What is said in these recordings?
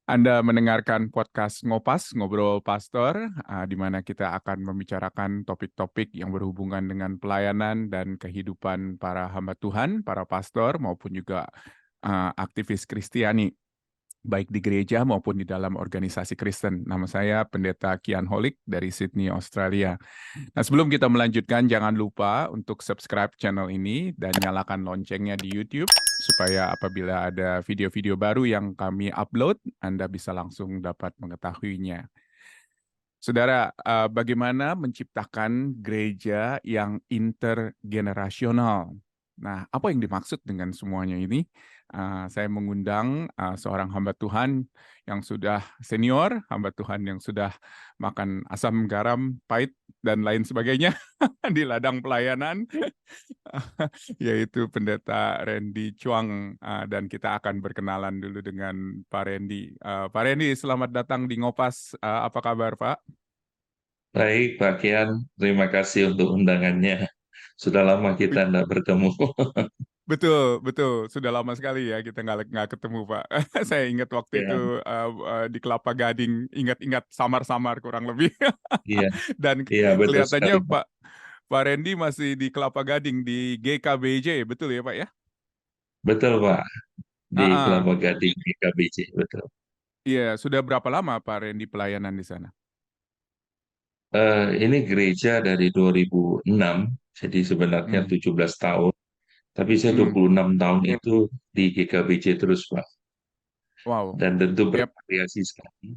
Anda mendengarkan podcast Ngopas, Ngobrol Pastor, di mana kita akan membicarakan topik-topik yang berhubungan dengan pelayanan dan kehidupan para hamba Tuhan, para pastor, maupun juga aktivis Kristiani, baik di gereja maupun di dalam organisasi Kristen. Nama saya Pendeta Kian Holik dari Sydney, Australia. Nah, sebelum kita melanjutkan, jangan lupa untuk subscribe channel ini dan nyalakan loncengnya di YouTube, supaya apabila ada video-video baru yang kami upload, Anda bisa langsung dapat mengetahuinya. Saudara, bagaimana menciptakan gereja yang intergenerasional? Nah, apa yang dimaksud dengan semuanya ini? Saya mengundang seorang hamba Tuhan yang sudah senior, hamba Tuhan yang sudah makan asam garam, pahit, dan lain sebagainya di ladang pelayanan, yaitu Pendeta Randy Chuang. Dan kita akan berkenalan dulu dengan Pak Randy. Pak Randy, selamat datang di Ngopas. Apa kabar, Pak? Baik, Pak Kian, terima kasih untuk undangannya. Sudah lama kita tidak bertemu. Betul, betul. Sudah lama sekali ya kita nggak ketemu, Pak. Saya ingat waktu Ya, itu di Kelapa Gading, ingat-ingat samar-samar kurang lebih. iya, Dan iya betul sekali, kelihatannya Pak. Pak Randy masih di Kelapa Gading di GKBJ, betul ya, Pak ya? Betul, Pak. Di Ah, ah. Kelapa Gading, di KBC, betul. Iya, sudah berapa lama Pak Randy pelayanan di sana? Ini gereja dari 2006, jadi sebenarnya Hmm. 17 tahun. Tapi saya Hmm. 26 tahun itu di GKBC terus, Pak. Wow. Dan tentu Yap. bervariasi sekali.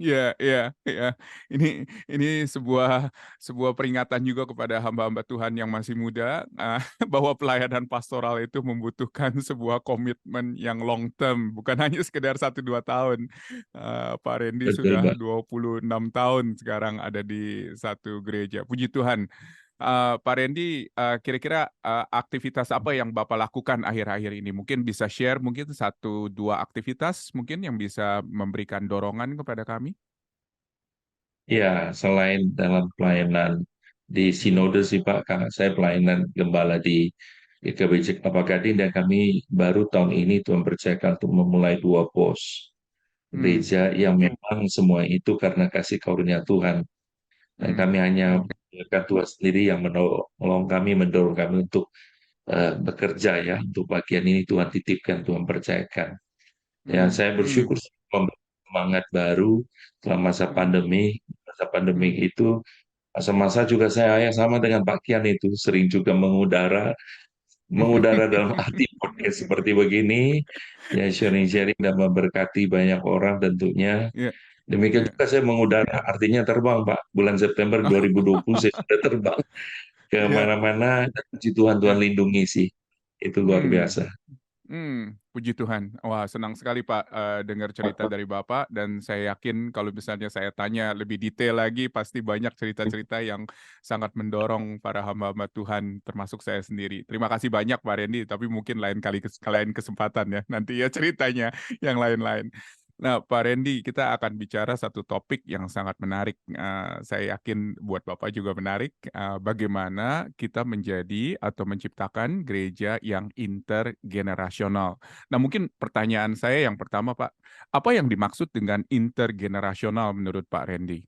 Iya, iya, iya. Ini ini sebuah peringatan juga kepada hamba-hamba Tuhan yang masih muda, bahwa pelayanan pastoral itu membutuhkan sebuah komitmen yang long term, bukan hanya sekedar 1-2 tahun. Pak Randy Betul, sudah Pak. 26 tahun sekarang ada di satu gereja. Puji Tuhan. Pak Randy, kira-kira aktivitas apa yang Bapak lakukan akhir-akhir ini? Mungkin bisa share mungkin 1-2 aktivitas mungkin yang bisa memberikan dorongan kepada kami? Ya, selain dalam pelayanan di sinode sih Pak, karena saya pelayanan gembala di GKBJ Kelapa Gading dan kami baru tahun ini Tuhan percayakan untuk memulai 2 pos Hmm, gereja yang memang semua itu karena kasih karunia Tuhan dan hmm, kami hanya menjaga Tuhan sendiri yang menolong kami, mendorong kami untuk bekerja ya untuk bagian ini Tuhan titipkan, Tuhan percayakan. Ya, hmm, saya hmm, bersyukur memberi semangat baru setelah masa hmm, pandemi. Masa pandemi hmm. itu masa-masa juga saya yang sama dengan Pak Kian itu sering juga mengudara dalam arti podcast seperti begini, ya sharing-sharing dan memberkati banyak orang tentunya. Iya, Demikian iya. juga saya mengudara, artinya terbang Pak. Bulan September 2020 saya sudah terbang ke Iya, mana-mana, dan puji Tuhan, Tuhan iya. lindungi sih. Itu luar Hmm. biasa. Puji Tuhan. Wah, senang sekali Pak dengar cerita dari Bapak dan saya yakin kalau misalnya saya tanya lebih detail lagi pasti banyak cerita-cerita yang sangat mendorong para hamba-hamba Tuhan termasuk saya sendiri. Terima kasih banyak Pak Randy, tapi mungkin lain kali lain kesempatan ya nanti ya ceritanya yang lain-lain. Nah, Pak Randy, kita akan bicara satu topik yang sangat menarik. Saya yakin buat Bapak juga menarik. Bagaimana kita menjadi atau menciptakan gereja yang intergenerasional. Nah, mungkin pertanyaan saya yang pertama, Pak, apa yang dimaksud dengan intergenerasional menurut Pak Randy?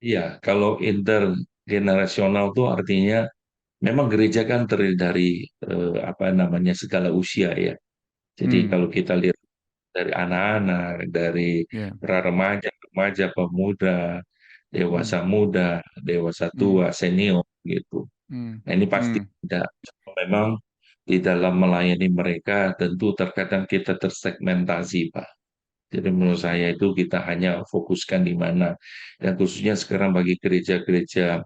Iya, kalau intergenerasional itu artinya memang gereja kan terdiri dari apa namanya segala usia ya. Jadi Hmm, kalau kita lihat dari anak-anak, dari ya, pra remaja, remaja, pemuda, dewasa hmm, muda, dewasa hmm, tua, senior gitu. hmm, Nah ini pasti hmm, tidak. Memang di dalam melayani mereka tentu terkadang kita tersegmentasi, Pak. Jadi menurut saya itu kita hanya fokuskan di mana. Dan khususnya sekarang bagi gereja-gereja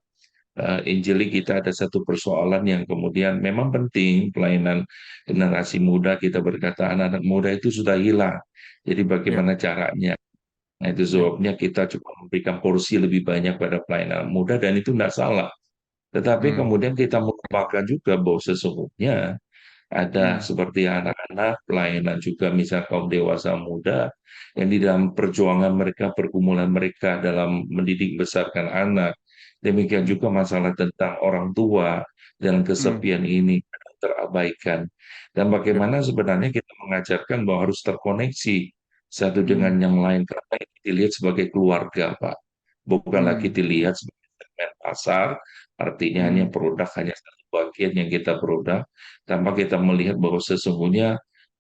Injili kita ada satu persoalan yang kemudian memang penting pelayanan generasi muda kita berkata anak-anak muda itu sudah hilang. Jadi ya, bagaimana caranya? Nah itu ya, sebabnya kita coba memberikan porsi lebih banyak pada pelayanan muda dan itu tidak salah. Tetapi hmm, kemudian kita melupakan juga bahwa sesungguhnya ada hmm, seperti anak-anak, pelayanan juga misal kaum dewasa muda yang di dalam perjuangan mereka, pergumulan mereka dalam mendidik besarkan anak. Demikian hmm, juga masalah tentang orang tua dan hmm, kesepian ini terabaikan. Dan ya, bagaimana sebenarnya kita mengajarkan bahwa harus terkoneksi. satu dengan hmm, yang lain karena ini dilihat sebagai keluarga, Pak. Bukan lagi hmm, dilihat sebagai segmen pasar, artinya hanya hmm, produk hanya satu bagian yang kita produk, tanpa kita melihat bahwa sesungguhnya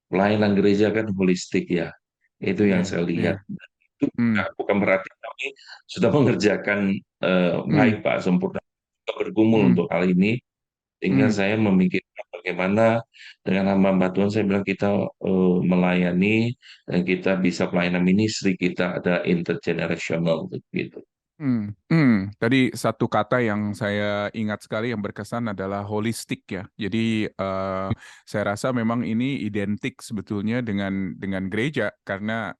pelayanan gereja kan holistik ya. Itu yang yeah, saya lihat. yeah, Dan itu hmm, bukan berarti kami sudah mengerjakan hmm, baik, Pak, sempurna. Kita bergumul hmm, untuk hal ini, sehingga hmm, saya memikirkan bagaimana dengan hamba Tuhan, saya bilang kita melayani dan kita bisa pelayanan ministry, kita ada intergenerational gitu. Tadi satu kata yang saya ingat sekali yang berkesan adalah holistik ya. Jadi saya rasa memang ini identik sebetulnya dengan gereja karena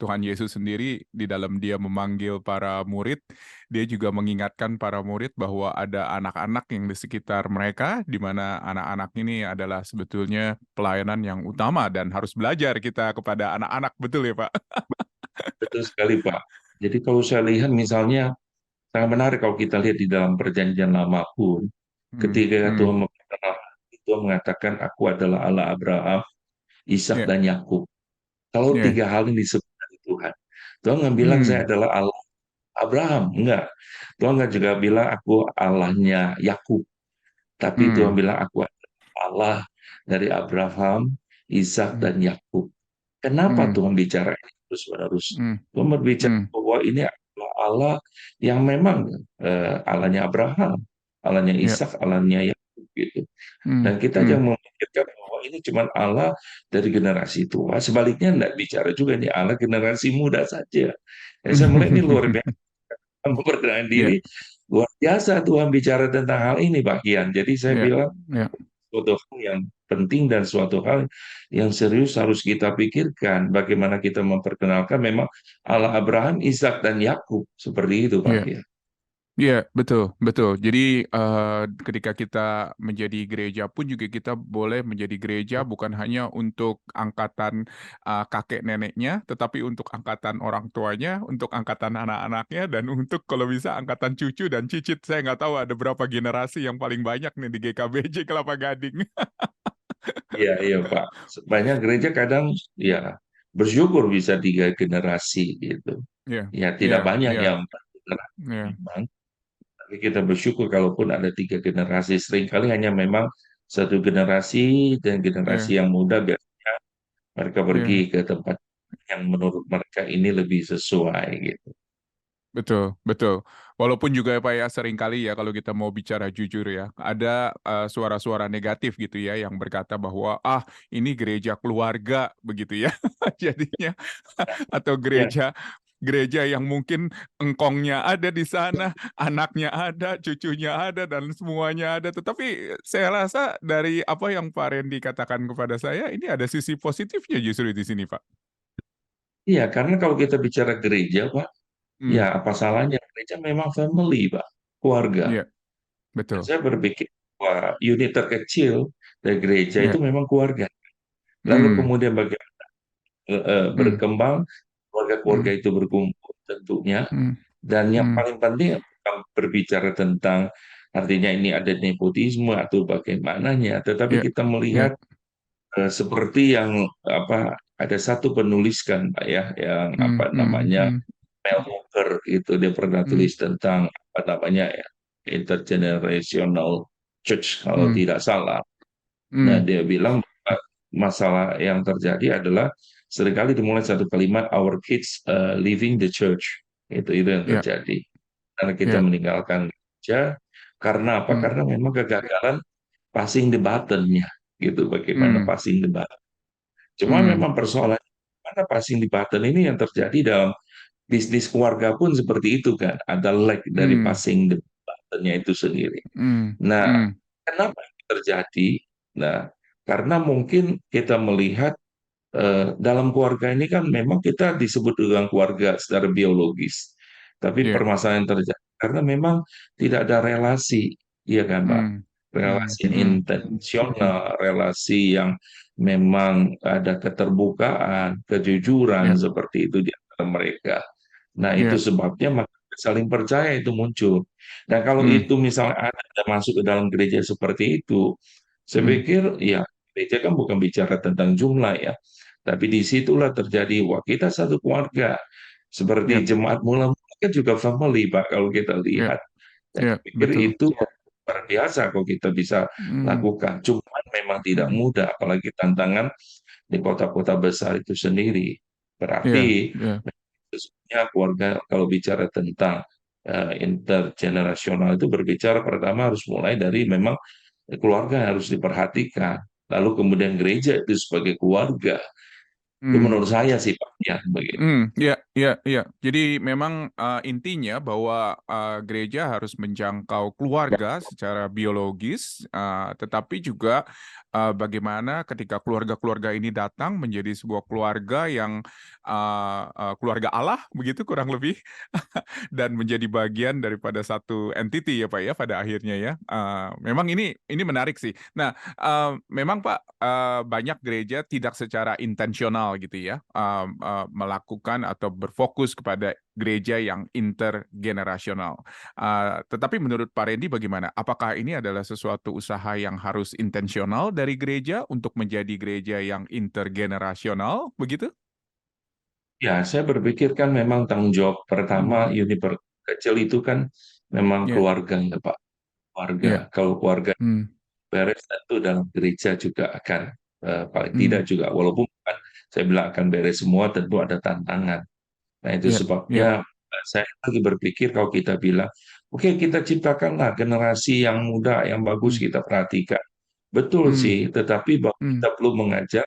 Tuhan Yesus sendiri di dalam dia memanggil para murid, dia juga mengingatkan para murid bahwa ada anak-anak yang di sekitar mereka, di mana anak-anak ini adalah sebetulnya pelayanan yang utama dan harus belajar kita kepada anak-anak, betul ya Pak? Betul sekali, Pak. Jadi kalau saya lihat misalnya, sangat menarik kalau kita lihat di dalam perjanjian lama pun, Hmm, ketika hmm, Tuhan mengatakan, aku adalah Allah Abraham, Ishak ya, dan Yakub. Kalau ya, tiga hal ini disebut dari Tuhan, Tuhan nggak bilang saya hmm, adalah Allah Abraham, enggak. Tuhan nggak juga bilang aku Allahnya Yakub, tapi Tuhan hmm, bilang aku adalah Allah dari Abraham, Ishak hmm, dan Yakub. Kenapa hmm, Tuhan bicara ini terus-menerus? hmm, Tuhan berbicara hmm, bahwa ini adalah Allah yang memang Allahnya Abraham, Allahnya ya, Ishak, Allahnya Yakub gitu. hmm, Dan kita hmm, jangan memikirkan bahwa ini cuma Allah dari generasi tua. Sebaliknya tidak bicara juga ini Allah generasi muda saja. Ya, saya mulai ini luar biasa memperkenalkan ya, diri. Luar biasa Tuhan bicara tentang hal ini, Pak Kian. Jadi saya ya, bilang ya, suatu hal yang penting dan suatu hal yang serius harus kita pikirkan. Bagaimana kita memperkenalkan memang Allah Abraham, Ishak dan Yakub seperti itu, Pak ya. Kian. Iya, betul, betul. Jadi ketika kita menjadi gereja pun juga kita boleh menjadi gereja bukan hanya untuk angkatan kakek neneknya, tetapi untuk angkatan orang tuanya, untuk angkatan anak-anaknya, dan untuk kalau bisa angkatan cucu dan cicit. Saya nggak tahu ada berapa generasi yang paling banyak nih di GKBJ Kelapa Gading. Iya, iya, Pak. Banyak gereja kadang ya bersyukur bisa 3 generasi gitu. Iya, Ya iya, tidak banyak iya, yang 4 generasi iya, memang, tapi kita bersyukur kalaupun ada 3 generasi. Seringkali hanya memang satu generasi dan generasi iya, yang muda biasanya mereka pergi iya. ke tempat yang menurut mereka ini lebih sesuai gitu. Betul, betul. Walaupun juga ya Pak ya seringkali ya kalau kita mau bicara jujur ya, ada suara-suara negatif gitu ya yang berkata bahwa ini gereja keluarga begitu ya. Jadinya atau Ya, gereja gereja yang mungkin engkongnya ada di sana, anaknya ada, cucunya ada dan semuanya ada. Tetapi saya rasa dari apa yang Pak Randy katakan kepada saya ini ada sisi positifnya justru di sini, Pak. iya, karena kalau kita bicara gereja, Pak, ya Hmm, apa salahnya? Gereja memang family, Pak, keluarga. iya, Dan betul. saya berpikir bahwa unit terkecil dari gereja itu Iya. memang keluarga. Lalu Hmm, kemudian bagaimana hmm, berkembang, keluarga-keluarga hmm, itu berkumpul tentunya. hmm, Dan yang hmm. paling penting bukan berbicara tentang artinya ini ada nepotisme atau bagaimananya, tetapi Ya, kita ya, melihat seperti yang apa ada satu penulis kan Pak ya yang hmm, apa hmm, namanya hmm, Mel Walker itu dia pernah hmm, tulis tentang apa namanya ya intergenerational church kalau hmm, tidak salah. Nah, hmm, dia bilang bahwa masalah yang terjadi adalah seringkali dimulai satu kalimat our kids leaving the church. Itu yang ya, terjadi. Karena kita ya, meninggalkan gereja karena apa? hmm, Karena memang kegagalan passing the button-nya gitu. Bagaimana hmm, passing the button. Cuma hmm, memang persoalan mana passing the button ini yang terjadi dalam bisnis keluarga pun seperti itu kan. Ada lag dari hmm, passing the button-nya itu sendiri. hmm, Nah, hmm, kenapa ini terjadi? Nah, karena mungkin kita melihat dalam keluarga ini kan memang kita disebut dengan keluarga secara biologis. Tapi ya, permasalahan yang terjadi karena memang tidak ada relasi, iya kan, Pak? hmm, hmm, Relasi yang hmm, intensional, relasi yang memang ada keterbukaan, kejujuran ya, seperti itu di antara mereka. Nah, itu ya, sebabnya maka saling percaya itu muncul. Dan kalau hmm, itu misalnya ada masuk ke dalam gereja seperti itu, saya hmm, pikir ya gereja kan bukan bicara tentang jumlah ya, Tapi disitulah terjadi, wah kita satu keluarga. Seperti ya, jemaat mula-mula kan juga family, Pak, kalau kita ya, lihat. Saya ya, pikir betul. itu luar biasa kalau kita bisa Hmm, lakukan. Cuman memang tidak hmm, mudah, apalagi tantangan di kota-kota besar itu sendiri. ya, Berarti ya, sesungguhnya keluarga kalau bicara tentang intergenerasional itu berbicara pertama harus mulai dari memang keluarga harus diperhatikan. Lalu kemudian gereja itu sebagai keluarga. Itu hmm. menurut saya sih Pak, ya begitu. Ya, ya, ya. Jadi memang intinya bahwa gereja harus menjangkau keluarga secara biologis, tetapi juga bagaimana ketika keluarga-keluarga ini datang menjadi sebuah keluarga yang keluarga Allah, begitu kurang lebih, dan menjadi bagian daripada satu entity ya Pak ya pada akhirnya ya. Memang ini menarik sih. Nah, memang Pak, banyak gereja tidak secara intensional gitu ya, melakukan atau berfokus kepada gereja yang intergenerasional. Tetapi menurut Pak Randy bagaimana? Apakah ini adalah sesuatu usaha yang harus intensional dari gereja untuk menjadi gereja yang intergenerasional, begitu? Ya, saya berpikir kan memang tanggung jawab Hmm, pertama unit kecil itu kan memang ya, keluarga ya Pak. Keluarga. ya, Kalau keluarga hmm, beres tentu dalam gereja juga akan paling tidak hmm, juga walaupun kan saya bilang akan beres semua tentu ada tantangan. Nah itu ya, ya, sebabnya saya lagi berpikir kalau kita bilang oke kita ciptakanlah generasi yang muda yang bagus hmm, kita perhatikan. Betul hmm, sih, tetapi bahwa hmm, kita perlu mengajak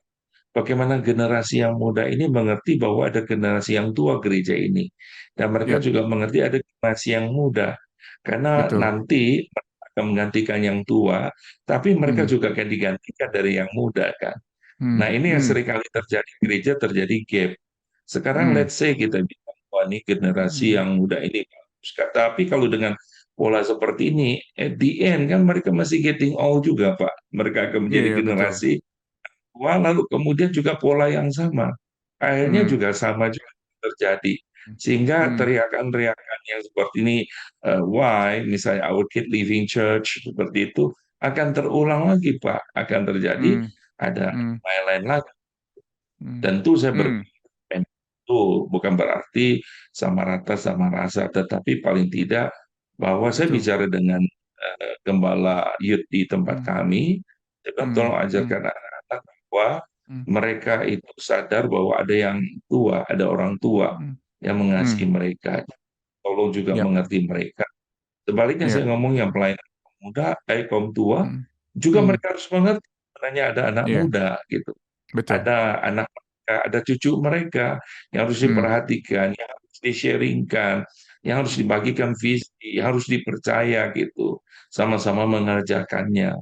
bagaimana generasi yang muda ini mengerti bahwa ada generasi yang tua gereja ini. Dan mereka ya, juga mengerti ada generasi yang muda. Karena betul. nanti mereka akan menggantikan yang tua, tapi mereka Hmm, juga akan digantikan dari yang muda kan. hmm, Nah ini yang hmm, seringkali terjadi di gereja terjadi gap. Sekarang hmm, let's say kita bilang, wah ini generasi hmm. yang muda ini bagus. Tapi kalau dengan pola seperti ini, at the end kan mereka masih getting old juga Pak. Mereka akan Iya, menjadi iya, betul. generasi wah, lalu kemudian juga pola yang sama. Akhirnya Hmm, juga sama juga terjadi. Sehingga hmm, teriakan-teriakan yang seperti ini, why, misalnya our kid leaving church, seperti itu, akan terulang lagi, Pak. Akan terjadi, hmm, ada hmm, lain-lain lagi. hmm, Tentu saya hmm, berpikir, itu bukan berarti sama rata sama rasa, tetapi paling tidak bahwa saya betul. bicara dengan gembala youth di tempat Hmm, kami, saya bilang hmm, tolong hmm, ajarkan anak-anak bahwa hmm, mereka itu sadar bahwa ada yang tua, ada orang tua hmm, yang hmm. mengasihi mereka. Tolong juga Ya, mengerti mereka. Sebaliknya ya, saya ngomong yang pelayan kaum muda, kaum tua, hmm, juga hmm, mereka harus mengerti sebenarnya ada anak ya, muda gitu. betul. Ada anak mereka, ada cucu mereka yang harus Hmm, diperhatikan, yang harus di-sharingkan, yang harus dibagikan visi, harus dipercaya gitu. Sama-sama mengerjakannya.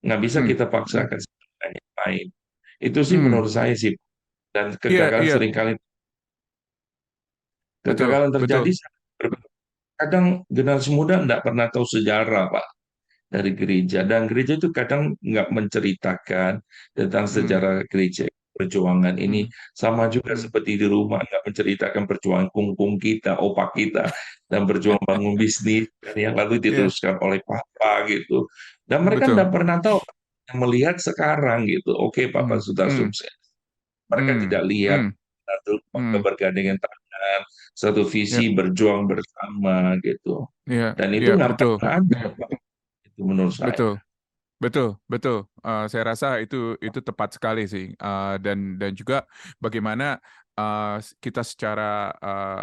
Nggak bisa hmm, kita hmm, paksakan semuanya yang lain. Itu sih hmm. menurut saya sih. Dan Iya, kegagalan iya, seringkali, betul, kegagalan terjadi betul. kadang generasi muda nggak pernah tahu sejarah, Pak, dari gereja. Dan gereja itu kadang nggak menceritakan tentang Hmm, sejarah gereja perjuangan ini. hmm, Sama juga hmm. seperti di rumah, nggak menceritakan perjuangan kungkung kita, opa kita, dan berjuang bangun bisnis, dan yang lalu Iya, diteruskan oleh papa gitu. Dan mereka betul. nggak pernah tahu, melihat sekarang gitu. Oke, papa Hmm, sudah hmm, sukses. Mereka hmm, tidak lihat hmm, satu keluarga hmm. bergandengan tangan, satu Ya, visi berjuang bersama gitu. iya, Dan itu iya, nggak betul, pernah ada, Pak. Itu menurut saya. betul. Betul, betul. Saya rasa itu tepat sekali sih. Dan juga bagaimana kita secara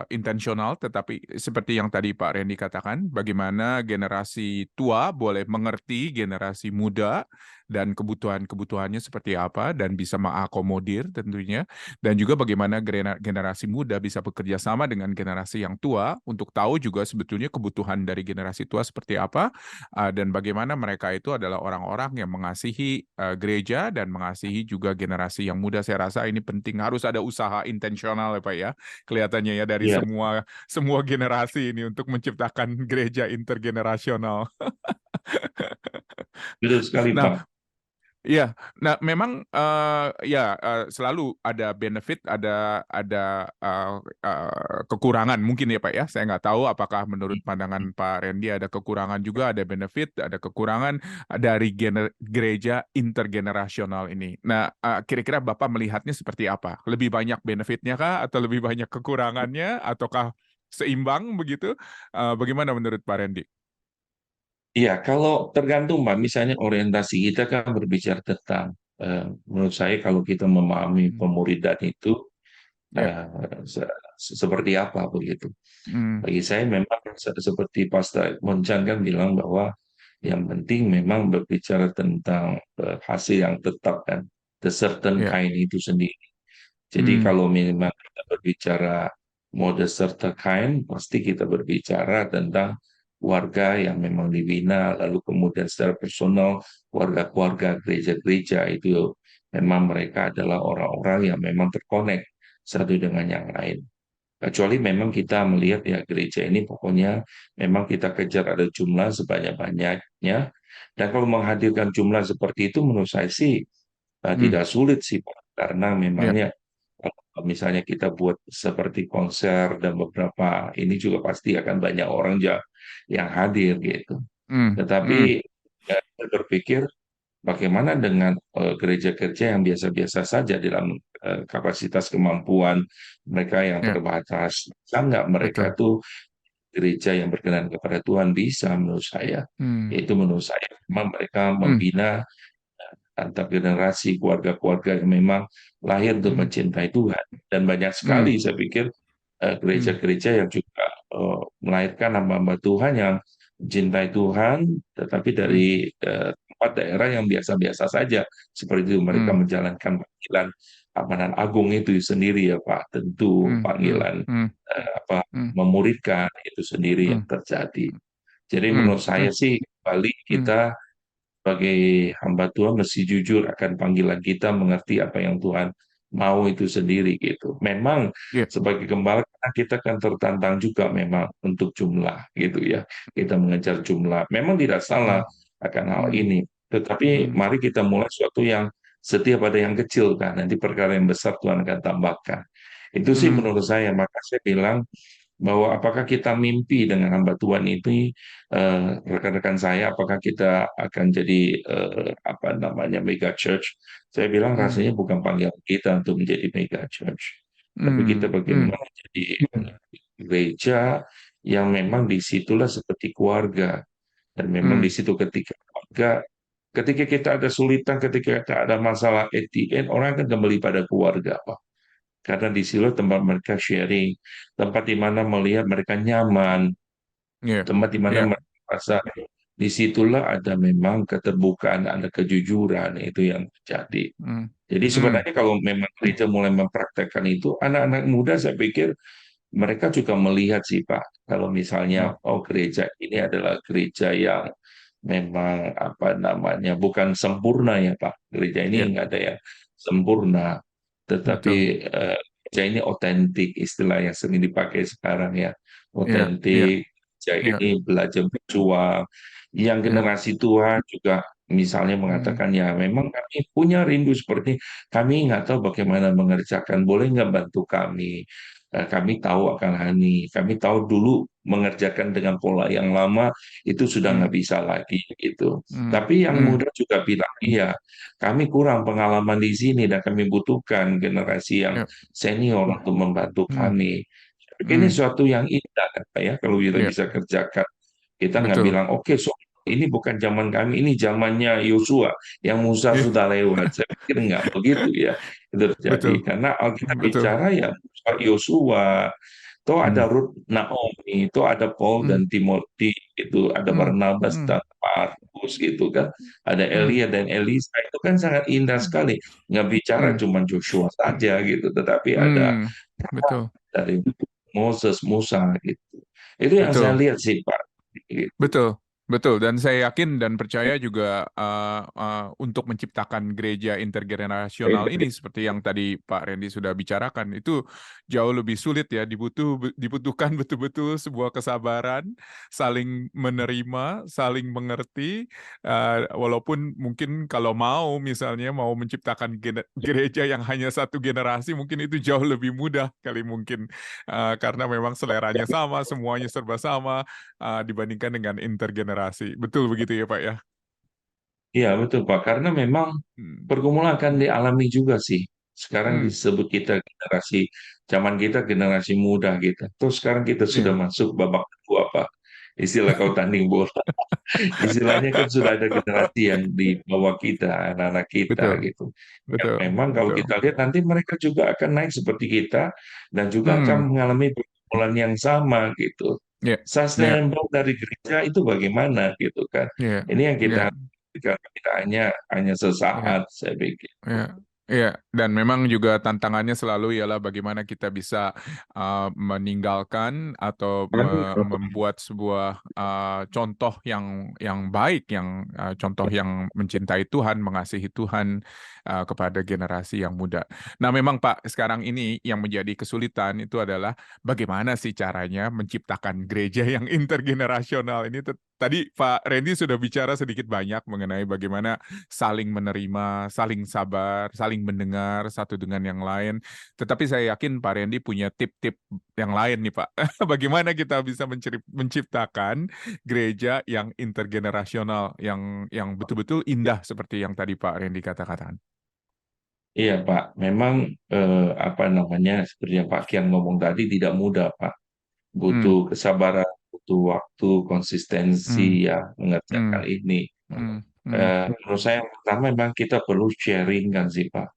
intensional, tetapi seperti yang tadi Pak Randy katakan, bagaimana generasi tua boleh mengerti generasi muda dan kebutuhan-kebutuhannya seperti apa dan bisa mengakomodir tentunya, dan juga bagaimana generasi muda bisa bekerja sama dengan generasi yang tua untuk tahu juga sebetulnya kebutuhan dari generasi tua seperti apa, dan bagaimana mereka itu adalah orang-orang yang mengasihi gereja dan mengasihi juga generasi yang muda. Saya rasa ini penting, harus ada usaha intensional ya Pak ya, kelihatannya ya dari Iya, semua semua generasi ini untuk menciptakan gereja intergenerasional. betul sekali, Nah, Pak. Iya, nah memang ya selalu ada benefit, ada kekurangan mungkin ya Pak ya. Saya nggak tahu apakah menurut pandangan Pak Randy ada kekurangan juga, ada benefit, ada kekurangan dari gereja intergenerasional ini. Nah, kira-kira Bapak melihatnya seperti apa? Lebih banyak benefitnya kah, atau lebih banyak kekurangannya, ataukah seimbang begitu? Bagaimana menurut Pak Randy? Iya, kalau tergantung Pak, misalnya orientasi kita kan berbicara tentang, menurut saya kalau kita memahami Hmm, pemuridan itu ya, eh, seperti apa begitu. hmm, Bagi saya memang seperti Pastor Edmond Chan kan bilang bahwa yang penting memang berbicara tentang hasil yang tetap kan, the certain ya, kind itu sendiri. Jadi hmm, kalau memang kita berbicara mode serta kain, pasti kita berbicara tentang warga yang memang dibina, lalu kemudian secara personal, warga-warga gereja-gereja itu memang mereka adalah orang-orang yang memang terkonek satu dengan yang lain. Kecuali memang kita melihat ya gereja ini pokoknya memang kita kejar ada jumlah sebanyak-banyaknya. Dan kalau menghadirkan jumlah seperti itu menurut saya sih hmm, tidak sulit sih Pak. Karena ya, memangnya kalau misalnya kita buat seperti konser dan beberapa ini juga pasti akan banyak orang yang hadir gitu. hmm, Tetapi hmm, saya berpikir bagaimana dengan gereja-gereja yang biasa-biasa saja dalam kapasitas kemampuan mereka yang ya, terbatas? Bisa nggak mereka betul. tuh gereja yang berkenan kepada Tuhan? Bisa menurut saya. Hmm, Yaitu menurut saya memang mereka hmm, membina antar generasi keluarga-keluarga yang memang lahir untuk hmm, mencintai Tuhan. Dan banyak hmm, sekali saya pikir hmm, gereja-gereja yang juga melahirkan hamba-hamba Tuhan yang mencintai Tuhan, tetapi hmm, dari tempat daerah yang biasa-biasa saja. Seperti itu mereka hmm, menjalankan panggilan amanat agung itu sendiri ya Pak. Tentu hmm, hmm, panggilan hmm, apa hmm, memuridkan itu sendiri hmm, yang terjadi. Jadi hmm, menurut hmm, saya sih balik hmm, kita sebagai hamba Tuhan mesti jujur akan panggilan kita, mengerti apa yang Tuhan mau itu sendiri gitu. Memang ya, sebagai gembala kita kan tertantang juga memang untuk jumlah gitu ya. Kita mengejar jumlah. Memang tidak hmm, salah akan hal hmm, ini. Tetapi hmm, mari kita mulai suatu yang setiap ada yang kecil kan, nanti perkara yang besar Tuhan akan tambahkan. Itu sih hmm, menurut saya. Maka saya bilang bahwa apakah kita mimpi dengan hamba Tuhan ini rekan-rekan saya apakah kita akan jadi apa namanya mega church. Saya bilang hmm, rasanya bukan panggilan kita untuk menjadi mega church, tapi kita hmm, hmm, bagaimana jadi gereja yang memang disitulah seperti keluarga, dan memang di hmm, situ ketika keluarga, ketika kita ada sulitan, ketika kita ada masalah at the end, orang akan kembali pada keluarga Pak. Karena di situ tempat mereka sharing, tempat di mana melihat mereka nyaman, ya, tempat di mana ya, mereka merasa disitulah ada memang keterbukaan, ada kejujuran itu yang terjadi. hmm, Jadi hmm, sebenarnya kalau memang gereja mulai mempraktekkan itu, anak-anak muda saya pikir mereka juga melihat sih Pak, kalau hmm, misalnya oh gereja ini adalah gereja yang memang apa namanya bukan sempurna ya Pak. Gereja ya, ini nggak ada yang sempurna, tetapi betul, gereja ini otentik, istilah yang sering dipakai sekarang ya, ya, ya, otentik. Gereja ya, ini belajar berjuang. Yang ya, generasi tua juga misalnya hmm, mengatakan ya memang kami punya rindu seperti kami nggak tahu bagaimana mengerjakan, boleh nggak bantu kami? Kami tahu akan hal ini, kami tahu dulu mengerjakan dengan pola yang lama itu sudah hmm, nggak bisa lagi gitu. hmm, Tapi yang hmm, muda juga bilang, iya, kami kurang pengalaman di sini dan kami butuhkan generasi yang ya, senior untuk membantu hmm, kami. Tapi ini hmm, suatu yang indah kan, Pak ya, kalau kita ya, bisa kerjakan. Kita nggak betul, bilang, oke, so ini bukan zaman kami, ini zamannya Yosua, yang Musa ya, sudah lewat. Saya pikir nggak begitu ya, itu terjadi. betul, Karena Alkitab betul, bicara ya Musa, Yosua, toh ada hmm, Ruth Naomi, toh ada Paul hmm, dan Timothy, itu ada hmm, Barnabas hmm, dan Markus gitu kan, ada hmm, Elia dan Elisa, itu kan sangat indah hmm, sekali. Nggak bicara hmm, cuma Joshua saja gitu, tetapi ada hmm, betul, dari Moses, Musa gitu. Itu yang saya betul. lihat sih Pak. Gitu. Betul, Betul, dan saya yakin dan percaya juga untuk menciptakan gereja intergenerasional ini seperti yang tadi Pak Randy sudah bicarakan itu jauh lebih sulit ya, dibutuhkan betul-betul sebuah kesabaran, saling menerima, saling mengerti, walaupun mungkin kalau mau misalnya mau menciptakan gereja yang hanya satu generasi mungkin itu jauh lebih mudah kali mungkin karena memang seleranya sama, semuanya serba sama dibandingkan dengan intergenerasi. Betul begitu ya Pak ya? Iya, betul Pak. Karena memang Hmm. pergumulan akan dialami juga sih. Sekarang Hmm. disebut kita generasi, zaman kita generasi muda gitu. Terus sekarang kita sudah Iya. masuk babak kedua, Pak. Istilah kalau tanding bola. Istilahnya kan sudah ada generasi yang di bawah kita, anak-anak kita Betul, gitu. Yang betul, memang kalau betul. kita lihat nanti mereka juga akan naik seperti kita dan juga akan Hmm. mengalami pergumulan yang sama gitu. Ya, ya, Sustainable dari gereja itu bagaimana gitu kan. ya, Ini yang kita ya, karena kita hanya ya. sesaat saya pikir. Ya, ya, dan memang juga tantangannya selalu ialah bagaimana kita bisa meninggalkan atau membuat sebuah contoh yang baik, contoh yang mencintai Tuhan, mengasihi Tuhan kepada generasi yang muda. Nah, memang Pak, sekarang ini yang menjadi kesulitan itu adalah bagaimana sih caranya menciptakan gereja yang intergenerasional ini. Tadi Pak Randy sudah bicara sedikit banyak mengenai bagaimana saling menerima, saling sabar, saling mendengar satu dengan yang lain. Tetapi saya yakin Pak Randy punya tip-tip yang lain nih Pak. Bagaimana kita bisa menciptakan gereja yang intergenerasional, yang betul-betul indah seperti yang tadi Pak Randy katakan. Iya Pak, memang apa namanya seperti yang Pak Kian ngomong tadi tidak mudah Pak. Hmm, Butuh kesabaran, butuh waktu, konsistensi hmm, ya mengerjakan hmm, ini. hmm, hmm, Menurut saya yang pertama memang kita perlu sharing kan sih Pak.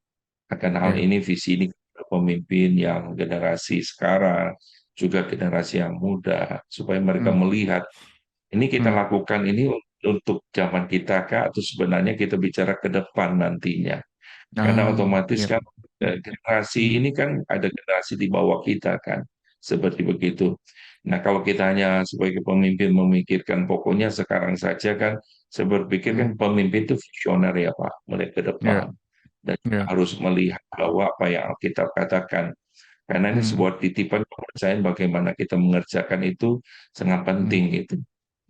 Akan hal ya, ini visi ini kepada pemimpin yang generasi sekarang, juga generasi yang muda, supaya mereka hmm, melihat ini kita hmm. lakukan ini untuk zaman kita kah atau sebenarnya kita bicara ke depan nantinya. Karena otomatis Ya, kan generasi hmm, ini kan ada generasi di bawah kita kan, seperti begitu. Nah kalau kita hanya sebagai pemimpin memikirkan pokoknya sekarang saja kan, saya berpikir kan hmm, pemimpin itu visioner ya Pak, melihat ke ya, depan. Dan juga ya, harus melihat bahwa apa yang Alkitab katakan. Karena ini hmm, sebuah titipan kepercayaan bagaimana kita mengerjakan itu sangat hmm, penting gitu.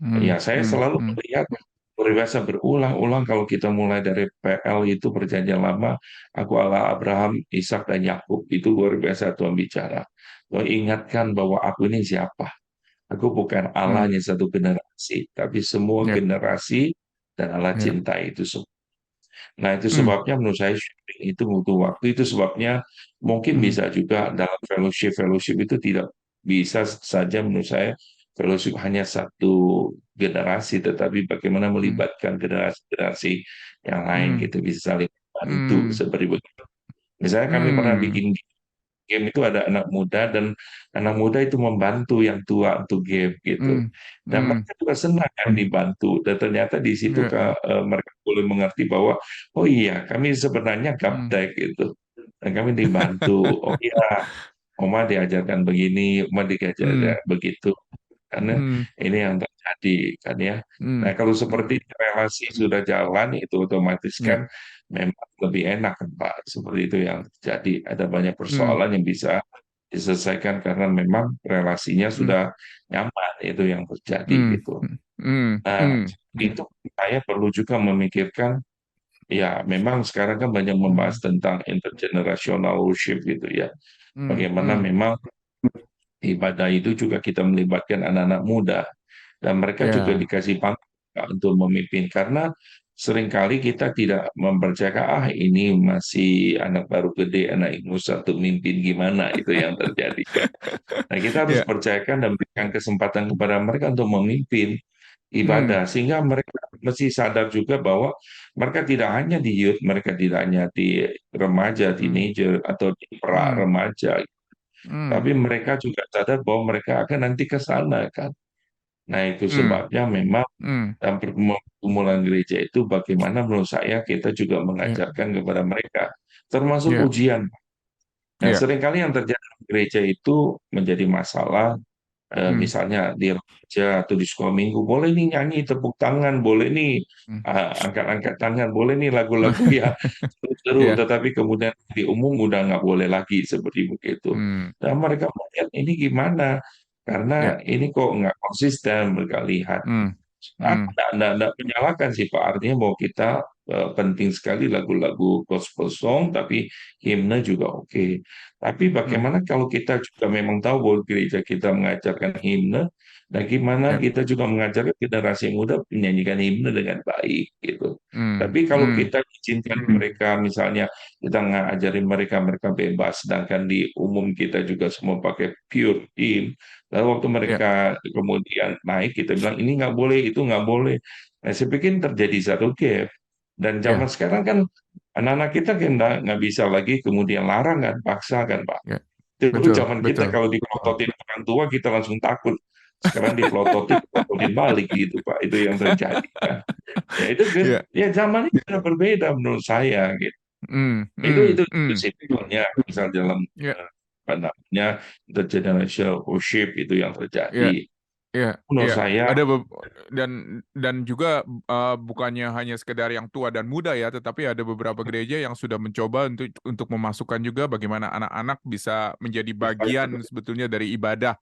hmm, Ya, saya hmm, selalu hmm, melihat berbahasa berulang-ulang kalau kita mulai dari PL itu perjanjian lama, aku Allah Abraham, Ishak dan Yakub itu luar biasa Tuhan bicara. Tuhan ingatkan bahwa aku ini siapa? Aku bukan hmm, Allahnya satu generasi, tapi semua ya, generasi dan Allah ya, cinta itu semua. Nah, itu hmm, sebabnya menurut saya sharing itu butuh waktu. Itu sebabnya mungkin hmm, bisa juga dalam fellowship itu tidak bisa saja menurut saya fellowship hanya satu generasi, tetapi bagaimana hmm, melibatkan generasi-generasi yang lain hmm, gitu bisa saling bantu hmm, seperti begitu. Misalnya kami pernah hmm, bikin game itu ada anak muda dan anak muda itu membantu yang tua untuk game gitu. hmm, Dan hmm, mereka juga senang kan dibantu dan ternyata di situ ya, mereka boleh mengerti bahwa oh iya kami sebenarnya hmm. gaptek gitu dan kami dibantu. Oh iya, Oma diajarkan begini, Oma Hmm, diajarkan begitu. Karena hmm, ini yang terjadi kan ya. Nah, hmm, kalau hmm, seperti relasi sudah jalan itu otomatis kan ya, memang lebih enak kan Pak. Seperti itu yang terjadi. Ada banyak hmm, persoalan yang bisa diselesaikan karena memang relasinya hmm, sudah nyaman itu yang terjadi hmm, gitu. hmm, Nah, hmm, ya, itu saya perlu juga memikirkan ya memang sekarang kan banyak membahas hmm, tentang intergenerational worship gitu ya. hmm, Bagaimana hmm, memang ibadah itu juga kita melibatkan anak-anak muda dan mereka juga ya, dikasih pangkat untuk memimpin karena seringkali kita tidak mempercayai ini masih anak baru gede anak ingus satu mimpin gimana itu yang terjadi kan. Nah kita harus ya, percayakan dan berikan kesempatan kepada mereka untuk memimpin hmm, ibadah sehingga mereka mesti sadar juga bahwa mereka tidak hanya di youth, mereka tidak hanya di remaja, hmm, teenager atau di pra hmm, remaja, hmm, tapi mereka juga sadar bahwa mereka akan nanti ke sana kan. Nah, itu hmm, sebabnya memang hmm, dalam pergumulan gereja itu bagaimana menurut saya kita juga ya, mengajarkan kepada mereka, termasuk ya, ujian. Nah, ya, seringkali yang terjadi di gereja itu menjadi masalah Hmm. misalnya di remaja atau di sekolah minggu, boleh nih nyanyi tepuk tangan, boleh nih Hmm. angkat-angkat tangan, boleh nih lagu-lagu ya seru-seru, Ya. tetapi kemudian di umum udah nggak boleh lagi seperti begitu. Hmm. Dan mereka melihat ini gimana? Ya. Karena ini kok nggak konsisten mereka lihat. Hmm. Aku Hmm. nggak menyalahkan sih Pak, artinya bahwa kita penting sekali lagu-lagu gospel song, tapi himne juga oke. Tapi Hmm. bagaimana kalau kita juga memang tahu bahwa gereja kita mengajarkan himne, dan gimana Ya. kita juga mengajarkan generasi muda menyanyikan himne dengan baik gitu. Hmm. Tapi kalau Hmm. kita izinkan mereka, misalnya kita ngajarin mereka, mereka bebas, sedangkan di umum kita juga semua pakai pure hymn. Lalu waktu Ya. mereka kemudian naik, kita bilang ini nggak boleh, itu nggak boleh. Nah, saya pikir terjadi satu gap. Dan zaman Ya. sekarang kan anak-anak kita kan nggak bisa lagi kemudian larang kan, paksa kan Pak. Ya. Dulu Betul. zaman kita Betul. kalau dipelototin orang tua kita langsung takut. Sekarang dipelototin balik gitu Pak. Itu yang terjadi kan. Ya itu kan, Ya. ya zaman ini sudah berbeda menurut saya gitu. Hmm. Itu Hmm. itu Hmm. sih sebetulnya misal dalam Ya. apa namanya intergenerational worship itu yang Ya. terjadi. Iya, Menurut iya. saya Dan juga bukannya hanya sekedar yang tua dan muda ya, tetapi ada beberapa gereja yang sudah mencoba untuk memasukkan juga bagaimana anak-anak bisa menjadi bagian sebetulnya dari ibadah.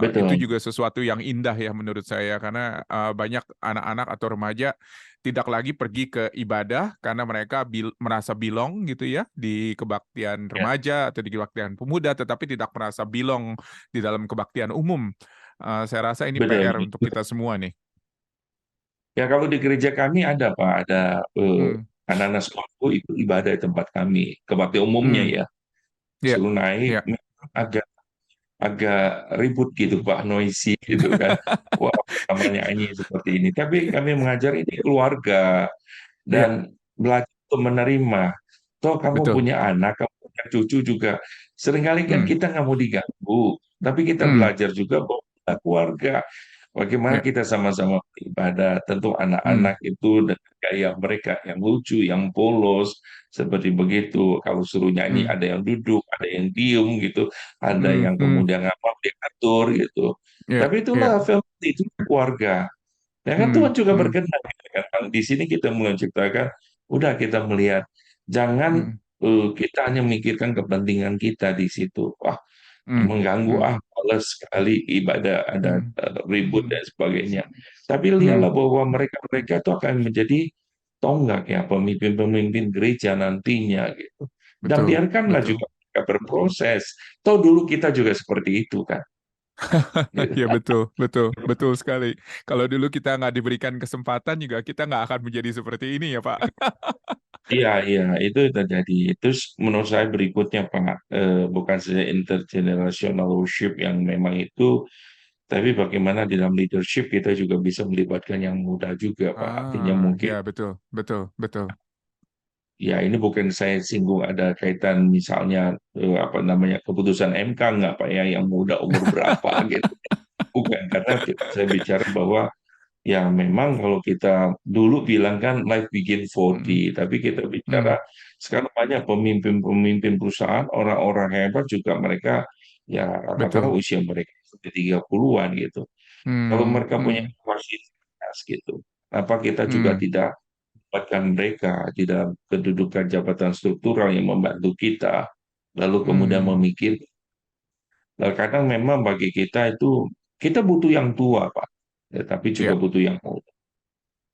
Itu betul, juga sesuatu yang indah ya menurut saya karena banyak anak-anak atau remaja tidak lagi pergi ke ibadah karena mereka merasa belong gitu ya di kebaktian ya, remaja atau di kebaktian pemuda, tetapi tidak merasa belong di dalam kebaktian umum. Saya rasa ini betul. PR untuk kita semua nih. Ya kalau di gereja kami ada Pak, ada Hmm. anak-anak sekolahku itu ibadah di tempat kami, kebaktian umumnya Hmm. ya, Ya, suruh naik, ya. memang agak agak ribut gitu Pak, noisy gitu kan. Wah, namanya nyanyi seperti ini. Tapi kami mengajar ini keluarga Ya, dan belajar untuk menerima. Toh kamu betul. punya anak, kamu punya cucu juga. Seringkali kan Hmm. kita nggak mau diganggu, tapi kita Hmm. belajar juga bahwa kita keluarga. Bagaimana Ya. kita sama-sama beribadah. Tentu Hmm. anak-anak itu dengan gaya mereka yang lucu, yang polos, seperti begitu. Kalau suruh nyanyi Hmm. ada yang duduk, ada yang diem gitu, ada Hmm. yang Hmm. kemudian ngapa diatur gitu. Ya, Tapi itulah ya. family, itu keluarga. Ya kan Hmm. Tuhan juga Hmm. berkenan gitu kan. Kalau di sini kita mulai ciptakan, udah kita melihat, jangan Hmm. kita hanya memikirkan kepentingan kita di situ. Wah, Hmm. mengganggu Hmm. males sekali ibadah ada Hmm. ribut dan sebagainya. Tapi Hmm. lihatlah bahwa mereka-mereka itu akan menjadi tonggak ya pemimpin-pemimpin gereja nantinya gitu. Dan Betul, biarkanlah betul. juga mereka berproses. Toh dulu kita juga seperti itu kan. Gitu. Ya betul, betul, betul sekali. Kalau dulu kita nggak diberikan kesempatan juga kita nggak akan menjadi seperti ini ya Pak. Iya, iya, itu terjadi. Terus menurut saya berikutnya Pak, bukan saja intergenerational worship yang memang itu, tapi bagaimana di dalam leadership kita juga bisa melibatkan yang muda juga Pak. Artinya mungkin, Ya betul, betul, betul. ya ini bukan saya singgung ada kaitan misalnya apa namanya keputusan MK nggak Pak ya, yang muda umur berapa gitu. Bukan, karena saya bicara bahwa ya memang kalau kita dulu bilang kan life begin Hmm. 40, tapi kita Hmm. bicara sekarang banyak pemimpin-pemimpin perusahaan, orang-orang hebat juga mereka ya rata-rata Betul. usia mereka seperti 30-an gitu. Kalau Hmm. mereka punya Hmm. kapasitas gitu, apa kita juga Hmm. tidak tempatkan mereka di dalam kedudukan jabatan struktural yang membantu kita, lalu kemudian Hmm. memikir, kadang memang bagi kita itu kita butuh yang tua, Pak, tapi juga Ya, butuh yang muda.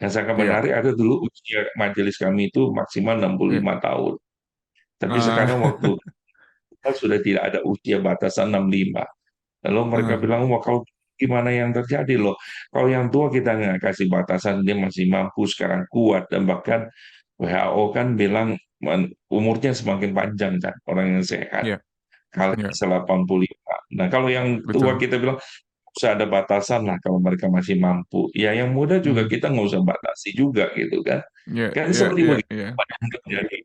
Yang sangat ya, menarik ada dulu usia majelis kami itu maksimal ya. 65 tahun. Tapi sekarang Ah, waktu kita sudah tidak ada usia batasan 65. Lalu mereka ah, bilang, wah kalau gimana yang terjadi loh. Kalau yang tua kita nggak kasih batasan, dia masih mampu sekarang kuat. Dan bahkan WHO kan bilang umurnya semakin panjang kan, orang yang sehat. ya, Kali ya, 85. Nah kalau yang tua betul. kita bilang, usah ada batasan lah kalau mereka masih mampu. Ya yang muda juga Hmm. kita nggak usah batasi juga gitu kan. Ya, Kan ya, seperti ya, begitu ya, Pak, yang terjadi.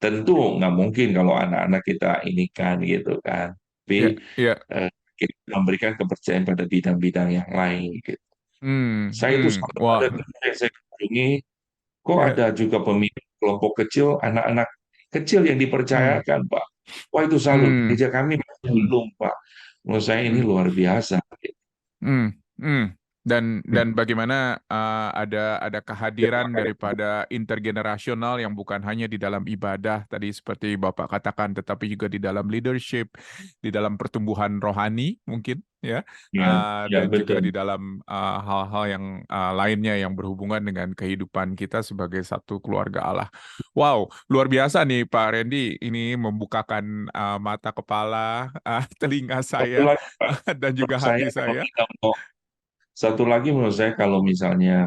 Tentu nggak mungkin kalau anak-anak kita ini kan gitu kan. Tapi ya, ya. eh, kita memberikan kepercayaan pada bidang-bidang yang lain gitu. Hmm. Saya itu Hmm. sampai ada Wah, gereja yang saya kunjungi, kok ya. ada juga pemimpin kelompok kecil, anak-anak kecil yang Hmm. dipercayakan Pak. Wah itu salut, Hmm. gereja kami masih belum Pak. Menurut saya ini Hmm. luar biasa. Hmm, hmm. Dan bagaimana ada kehadiran daripada intergenerasional yang bukan hanya di dalam ibadah tadi seperti Bapak katakan, tetapi juga di dalam leadership, di dalam pertumbuhan rohani mungkin ya, Ya, ya dan juga di betul. dalam hal-hal yang lainnya yang berhubungan dengan kehidupan kita sebagai satu keluarga Allah. Wow, luar biasa nih Pak Randy, ini membukakan mata kepala, telinga Satu saya lagi Pak, dan juga menurut saya hati kalau saya. kita mau Satu lagi menurut saya kalau misalnya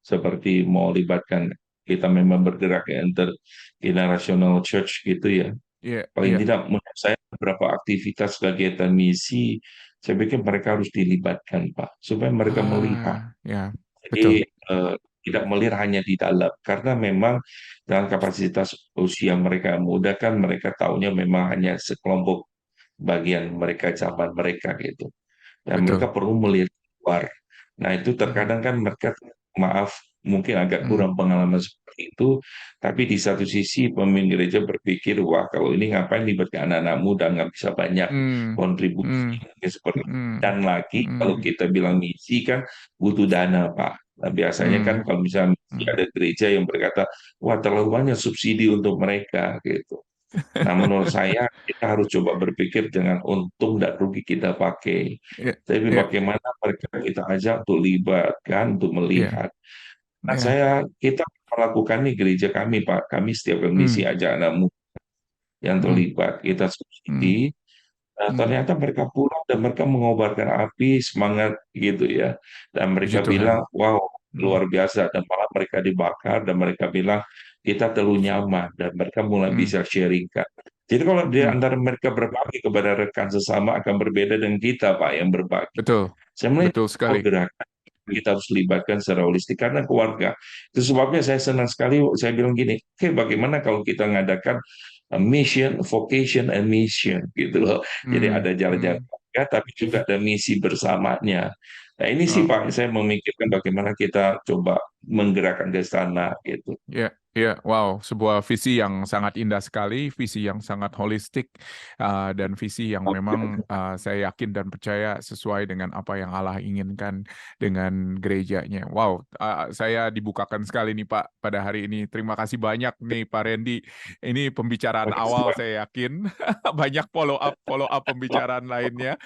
seperti mau libatkan kita memang bergerak ke intergenerational church gitu ya. Iya, Paling iya. tidak menurut saya beberapa aktivitas kegiatan misi, saya pikir mereka harus dilibatkan Pak, supaya mereka melihat. Ya, betul, Jadi tidak melihat hanya di dalam, karena memang dalam kapasitas usia mereka muda kan mereka taunya memang hanya sekelompok bagian mereka zaman mereka gitu dan mereka betul. perlu melihat keluar. Nah, itu Hmm, terkadang kan mereka, maaf, mungkin agak hmm, kurang pengalaman seperti itu, tapi di satu sisi pemimpin gereja berpikir, wah kalau ini ngapain libatkan anak-anak muda, nggak bisa banyak hmm, kontribusi, hmm, mungkin seperti itu. hmm, Dan lagi, kalau hmm, kita bilang misi kan butuh dana, Pak. Nah, biasanya kan hmm, kalau misalnya misi hmm. ada gereja yang berkata, wah terlalu banyak subsidi untuk mereka, gitu. Nah, menurut saya kita harus coba berpikir dengan untung dan rugi kita pakai. Ya, Tapi ya, bagaimana mereka kita ajak untuk libatkan, untuk ya, melihat. Nah, ya. kita melakukan nih gereja kami, Pak. Kami setiap misi Hmm, ajak anak muda yang hmm, terlibat. Kita hmm, subsidi. Nah, hmm. ternyata mereka pulang dan mereka mengobarkan api, semangat gitu ya. Dan Puji mereka Tuhan. bilang, wow, Hmm, luar biasa. Dan malah mereka dibakar dan mereka bilang, kita terlalu nyaman. Dan mereka mulai hmm, bisa sharingkan. Jadi kalau di hmm. antara mereka berbagi kepada rekan sesama akan berbeda dengan kita, Pak, yang berbagi. Betul, Saya melihat betul oh, sekali. gerakan kita harus libatkan secara holistik karena keluarga. Itu sebabnya saya senang sekali saya bilang gini, oke bagaimana kalau kita mengadakan mission, vocation, and mission gitu loh. Jadi Hmm, ada jalan-jalan hmm. keluarga, tapi juga ada misi bersamanya. Nah ini sih Oh. Pak, saya memikirkan bagaimana kita coba menggerakkan ke sana gitu. Ya, ya, wow, sebuah visi yang sangat indah sekali, visi yang sangat holistik, dan visi yang memang saya yakin dan percaya sesuai dengan apa yang Allah inginkan dengan gerejanya. Wow, saya dibukakan sekali nih Pak pada hari ini. Terima kasih banyak nih Pak Randy. Ini pembicaraan Makasih, awal Pak. saya yakin banyak follow up pembicaraan lainnya.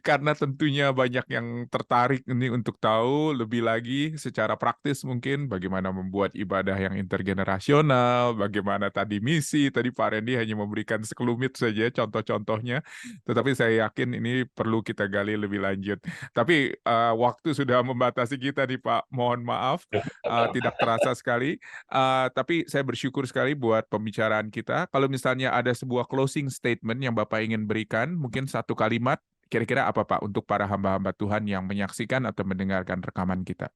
Karena tentunya banyak yang tertarik ini untuk tahu lebih lagi secara praktis mungkin bagaimana membuat ibadah yang intergenerasional, bagaimana tadi misi, tadi Pak Randy hanya memberikan sekelumit saja contoh-contohnya, tetapi saya yakin ini perlu kita gali lebih lanjut. Tapi waktu sudah membatasi kita nih Pak, mohon maaf, tidak terasa sekali. Tapi saya bersyukur sekali buat pembicaraan kita. Kalau misalnya ada sebuah closing statement yang Bapak ingin berikan, mungkin satu kalimat. Kira-kira apa Pak untuk para hamba-hamba Tuhan yang menyaksikan atau mendengarkan rekaman kita?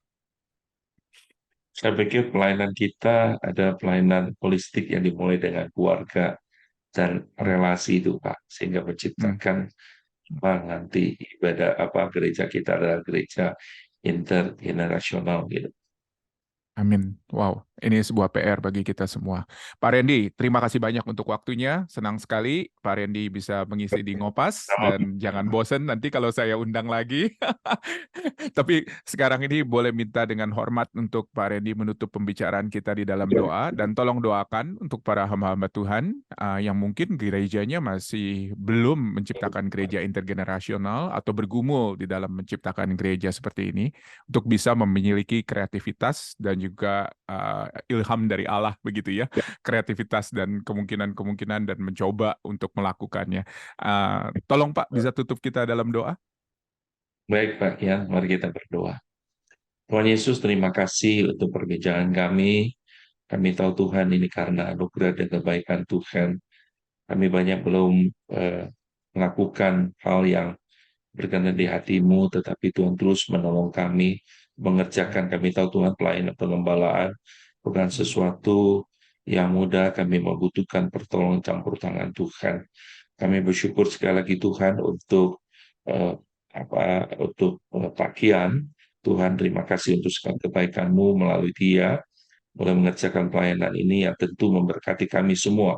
Saya pikir pelayanan kita ada pelayanan holistik yang dimulai dengan keluarga dan Hmm, relasi itu Pak, sehingga hmm, menciptakan hmm. nanti ibadah apa gereja kita adalah gereja intergenerasional gitu. Amin. Wow, ini sebuah PR bagi kita semua. Pak Randy, terima kasih banyak untuk waktunya. Senang sekali Pak Randy bisa mengisi di Ngopas dan jangan bosen nanti kalau saya undang lagi. Tapi sekarang ini boleh minta dengan hormat untuk Pak Randy menutup pembicaraan kita di dalam doa dan tolong doakan untuk para hamba-hamba Tuhan yang mungkin gerejanya masih belum menciptakan gereja intergenerasional atau bergumul di dalam menciptakan gereja seperti ini untuk bisa memiliki kreativitas dan juga ilham dari Allah begitu ya, kreativitas dan kemungkinan-kemungkinan dan mencoba untuk melakukannya. Tolong Pak bisa tutup kita dalam doa. Baik Pak Ian, mari kita berdoa. Tuhan Yesus, terima kasih untuk perbincangan kami. Kami tahu Tuhan ini karena anugerah dan kebaikan Tuhan. Kami banyak belum eh, melakukan hal yang berkenan di hatimu, tetapi Tuhan terus menolong kami, mengerjakan. Kami tahu Tuhan pelayanan pengembalaan bukan sesuatu yang mudah, kami membutuhkan pertolongan campur tangan Tuhan. Kami bersyukur sekali lagi Tuhan untuk eh, Pak Kian. Tuhan terima kasih untuk segala kebaikan-Mu melalui dia, mulai mengerjakan pelayanan ini yang tentu memberkati kami semua.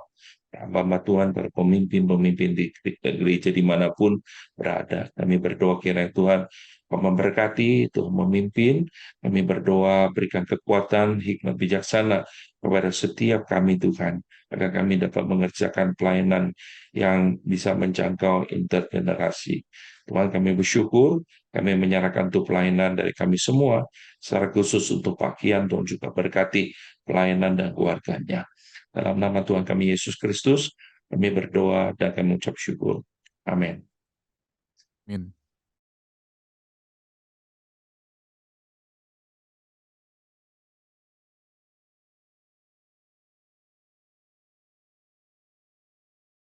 Hamba Tuhan, para pemimpin-pemimpin di gereja dimanapun berada. Kami berdoa kiranya Tuhan Kau memberkati, Tuhan memimpin, kami berdoa berikan kekuatan, hikmat bijaksana kepada setiap kami Tuhan, agar kami dapat mengerjakan pelayanan yang bisa menjangkau intergenerasi. Tuhan kami bersyukur, kami menyerahkan untuk pelayanan dari kami semua, secara khusus untuk Pak Kian, Tuhan juga berkati pelayanan dan keluarganya. Dalam nama Tuhan kami Yesus Kristus, kami berdoa dan kami mengucap syukur. Amin. Amin.